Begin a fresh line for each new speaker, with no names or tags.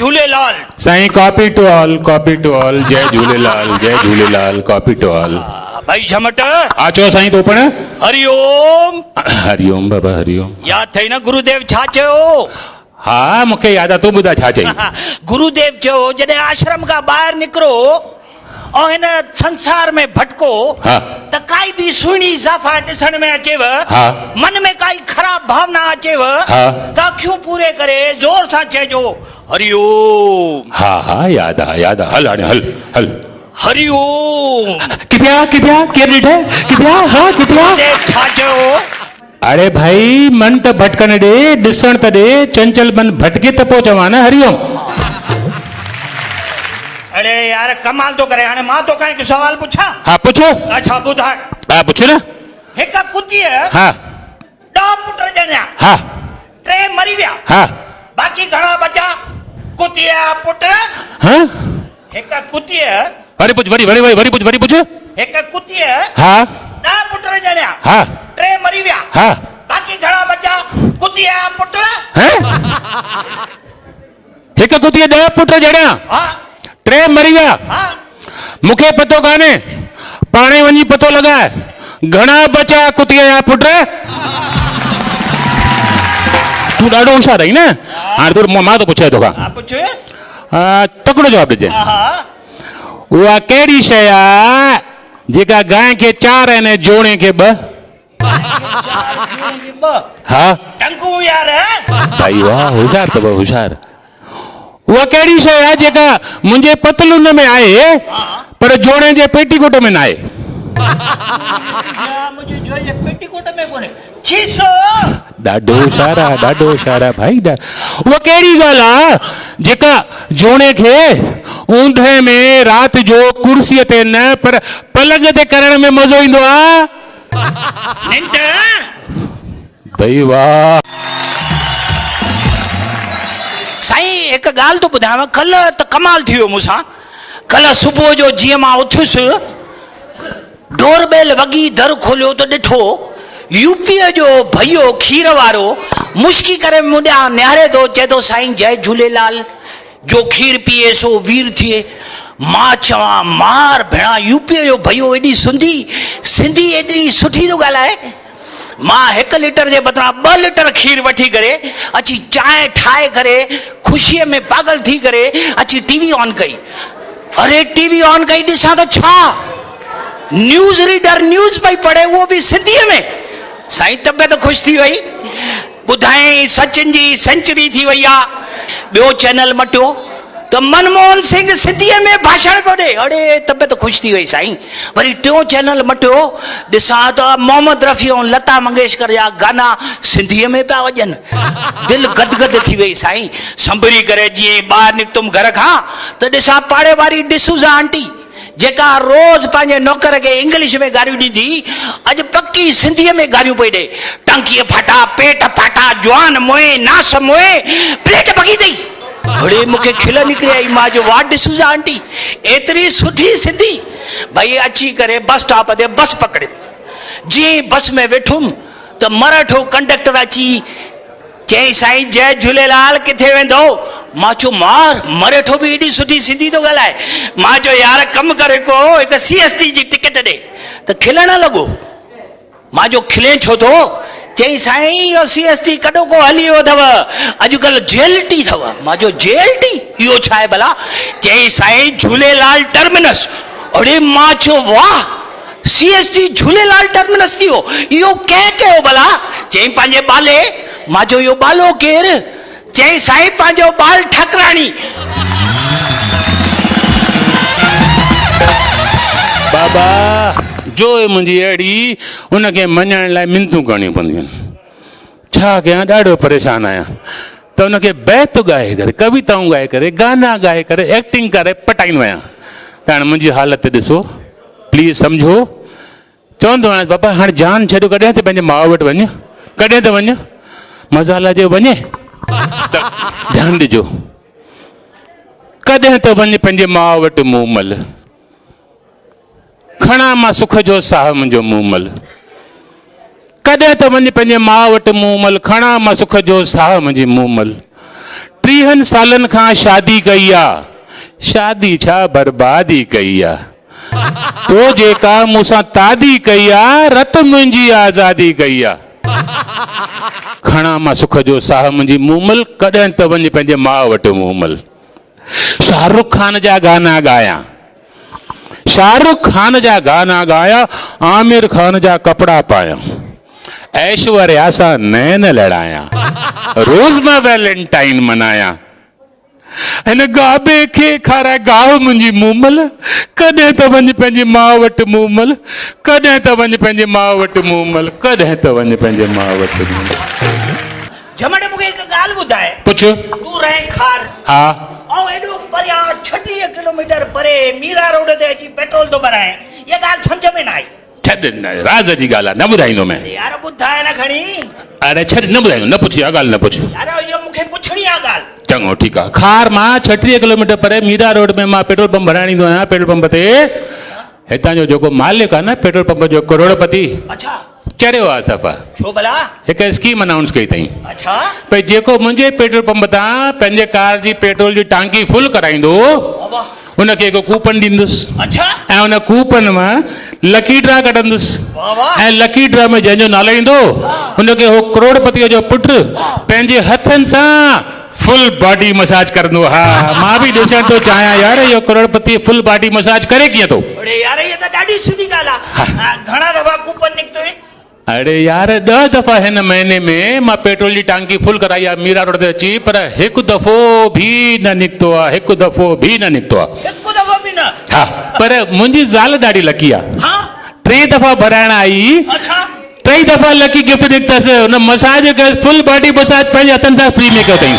Jhulelal.
Sai copy to all जय Jhulelal copy to all.
भाई झमट
आचो साईं तो पण
हरिओम
बाबा हरिओम।
याद थई न गुरुदेव छा चयो?
हाँ मूंखे याद आहे, तूं ॿुधाए छा चई?
गुरुदेव चयो जॾहिं आश्रम खां ॿाहिरि निकिरो और हिन संसार में भटको त काई भी सुहिणी ज़ाफ़ा ॾिसण में अचेव, मन में काई ख़राब भावना अचेव त अखियूं पूरे करे जोर सां चइजो हरिओम।
हाँ याद आहे हल हाणे हल
हरिओम।
किपिया केर ॾिठे किपिया
छा चयो?
अरे भाई मन त भटकण ॾे, ॾिसण त ॾे, चंचल मन भटके त पोइ चवां न हरिओम।
अरे यार कमाल तो करे। हाणे मां तो काई हिकु सवाल पुछां?
हाँ पुछो।
अच्छा ॿुधाए।
हाँ पुछ न।
हिक कुतीअ 10 पुट ॼणिया, 3 मरी विया, बाक़ी घणा बचा? कुतीअ पुट हिक कुतीअ
वरी पुछ
हिक कुतीअ 10 पुट ॼणिया, 3 मरी विया, बाक़ी घणा बचा? कुतीअ पुट
हिक कुतीअ 10 पुट ॼणिया, 3 मरी विया। मूंखे पतो कान्हे, पाणे वञी पतो लॻाए घणा बचा कुतीअ जा पुट। तूं ॾाढो होशियार आहीं न। हाणे तूं मां तो पुछां तोखां। तकिड़ो जवाबु ॾिजे। उहा कहिड़ी शइ आहे जेका गांइ खे 4 आहिनि जोणे खे 2?
टंकू यार।
भाई वाह होशियार अथव होशियार। उहा कहिड़ी शइ आहे जेका मुंहिंजे पतलून में आहे पर जोड़े जे पेटीकोट में न आहे? ॾाढो होशियार आहे भाई। उहा कहिड़ी ॻाल्हि आहे जेका जोड़े खे ऊंधे में राति जो कुर्सीअ ते न पर पलंग ते करण में मज़ो ईंदो आहे? भाई वाह।
साईं हिकु ॻाल्हि तो ॿुधायांव, कल्ह त कमाल थी वियो मूंसां। कल्ह सुबुह जो जीअं मां उथियुसि, डोरबेल वॻी, दर खोलियो त ॾिठो यूपीअ जो भइयो खीर वारो मुश्की करे मुॾियां निहारे थो, चए थो साईं जय झूलेलाल, जो खीर पीए सो वीर थिए। मां चवां मार भेणा, यूपीअ जो भइयो एॾी सिंधी एॾी सुठी थो ॻाल्हाए। मां 1 लीटर जे बदिरां 2 लीटर खीर वठी करे अची चांहि ठाहे करे ख़ुशीअ में पागल थी करे अची टीवी ऑन कई। अरे टीवी ऑन कई, ॾिसां त छा न्यूज़ रीडर न्यूज़ पई पढ़े, उहो बि सिंधीअ में। साईं तबियत ख़ुशि थी वई। ॿुधाई सचिन जी सेंचुरी थी वई आहे। ॿियो चैनल मटियो तो मनमोहन सिंह सिंधीअ में भाषण पियो ॾे। अड़े तबियत ख़ुशि थी वई साईं। वरी 3 चैनल मटियो, ॾिसां त मोहम्मद रफ़ी ऐं लता मंगेशकर जा गाना सिंधीअ में पिया वॼनि। दिलि गदगद थी वई साईं। संभरी करे जीअं ॿाहिरि निकितुमि घर खां त ॾिसां पाड़े वारी डिसूज़ा आंटी जेका रोज़ पंहिंजे नौकर खे इंग्लिश में गारियूं ॾींदी, अॼु पक्की सिंधीअ में गारियूं पई ॾे। टांकीअ फाटा, पेट फाटा, जवान मोए, नास मोए, प्लेट भॻी अथई। अड़े मूंखे खिल निकिरी आई। मां जो वाह डिसूज़ा आंटी एतिरी सुठी सिंधी। भई अची करे बस स्टॉप ते बस पकड़े, जीअं बस में वेठुमि त मराठो कंडक्टर अची चई साईं जय झूलेलाल, किथे वेंदो? मां चयो मार मराठो बि एॾी सुठी सिंधी थो ॻाल्हाए। मां चयो यार कमु करे को हिकु CST जी टिकट ॾे, त खिलण लॻो। मां जो खिले छो थो? चई साईं इहो CST कॾो को हली वियो अथव, अॼुकल्ह JLT अथव। मां जो JLT इहो छा आहे भला? चई साईं झूलेलाल टर्मिनस। अड़े मां चयो वाह CST झूलेलाल टर्मिनस थी वियो, इहो कंहिं कयो भला? चई पंहिंजे बाले। मां जो इहो बालो केरु? चई साईं पंहिंजो बाल ठकराणी।
बाबा जो मुंहिंजी अहिड़ी उनखे मञण लाइ मिनतूं करणियूं पवंदियूं आहिनि। छा कयां, ॾाढो परेशान आहियां। त उनखे बैत ॻाए करे, कविताऊं ॻाए करे, गाना ॻाए करे, एक्टिंग करे पटाईंदो आहियां। त हाणे मुंहिंजी हालत ॾिसो, प्लीज़ सम्झो। चवंदो आहियां बाबा हाणे जान छॾियो, कॾहिं त पंहिंजे माउ वटि वञ, कॾहिं त वञ, मज़ाला जो वञे त ध्यानु ॾिजो। कॾहिं त वञ पंहिंजे माउ वटि मुंहुं मल, खणा मां सुख जो साह मुंहिंजो मुंहुं मल। कॾहिं त वञ पंहिंजे माउ वटि मुंहुं मल, खणा मां सुख जो साह मुंहिंजी मुंहुं मल। 30 सालनि खां शादी कई आहे, शादी छा बर्बादी कई आहे, तो जेका मूंसां तादी कई आहे, रत मुंहिंजी आज़ादी कई आहे। खणा मां सुख जो साह मुंहिंजी मूमल, कॾहिं त वञ पंहिंजे माउ वटि मूमल। शाहरुख खान जा गाना गाया, शाहरुख खान जा गाना गाया, आमिर खान जा कपड़ा पाया, ऐश्वर्या सां नैन लड़ाया, रोज़ मां वैलेंटाइन मनाया। हिन गाबे खे खाराए गाह मुंहिंजी मूमल, कॾहिं त वञ पंहिंजी माउ वटि मूमल, कॾहिं त वञ पंहिंजे माउ वटि मूमल, कॾहिं त वञ पंहिंजे माउ वटि मूमल।
झमड़ मूंखे हिकु ॻाल्हि ॿुधाए,
पुछ।
तूं रहे खार,
हा,
ऐं एॾो परियां 36 किलोमीटर परे मीरा रोड ते अची पेट्रोल थो भराए, इहा ॻाल्हि सम्झ में न आई।
छॾ, राज़ जी ॻाल्हि आहे, न ॿुधाईंदो मैं।
यार ॿुधाए न खणी।
अरे छॾ, न ॿुधाईंदो, न पुछ, इहा ॻाल्हि न पुछ।
यार इहो मूंखे पुछणी आहे ॻाल्हि।
चङो ठीकु आहे। खार मां 36 किलोमीटर परे मीरा रोड में मां पेट्रोल पंप भराइण ईंदो आहियां। पेट्रोल पंप ते हितां जो जेको मालिक आहे न पेट्रोल पंप जो, करोड़पति,
अच्छा,
चढ़ियो आहे सफ़ा।
छो भला?
हिकु स्कीम अनाउंस कई अथई,
अच्छा,
भई जेको मुंहिंजे पेट्रोल पंप तां पंहिंजे कार जी पेट्रोल जी टांकी फुल कराईंदो,
वाह,
उनखे हिकु कूपन ॾींदुसि,
अच्छा,
ऐं उन कूपन मां लकी ड्रा कढंदुसि,
वाह वाह,
ऐं लकी ड्रा में जंहिंजो नालो ईंदो उनखे हो करोड़पतिअ जो पुटु पंहिंजे हथनि सां फुल बॉडी मसाज करंदो। हा, मां बि ॾिसण थो चाहियां यार, इहो करोड़पति फुल बॉडी मसाज करे कीअं थो?
अरे यार इहा त ॾाढी सुठी ॻाल्हि आहे। घणा दफ़ा कूपन निकितो है?
अरे यार 10 दफ़ा हिन महीने में मां पेट्रोल जी टांकी फुल कराई आहे मीरा रोड ते अची, पर हिकु दफ़ो बि न निकितो आहे, हिकु दफ़ो बि न निकितो आहे।
हिकु दफ़ो बि न?
हा, पर मुंहिंजी ज़ाल ॾाढी लकी आहे।
हाँ,
3 दफ़ा भराइण आई,
अच्छा,
3 दफ़ा लकी गिफ्ट निकितसि, हुन मसाज कयसि, फुल बॉडी मसाज पंहिंजे हथनि सां फ्री में कयो अथईं।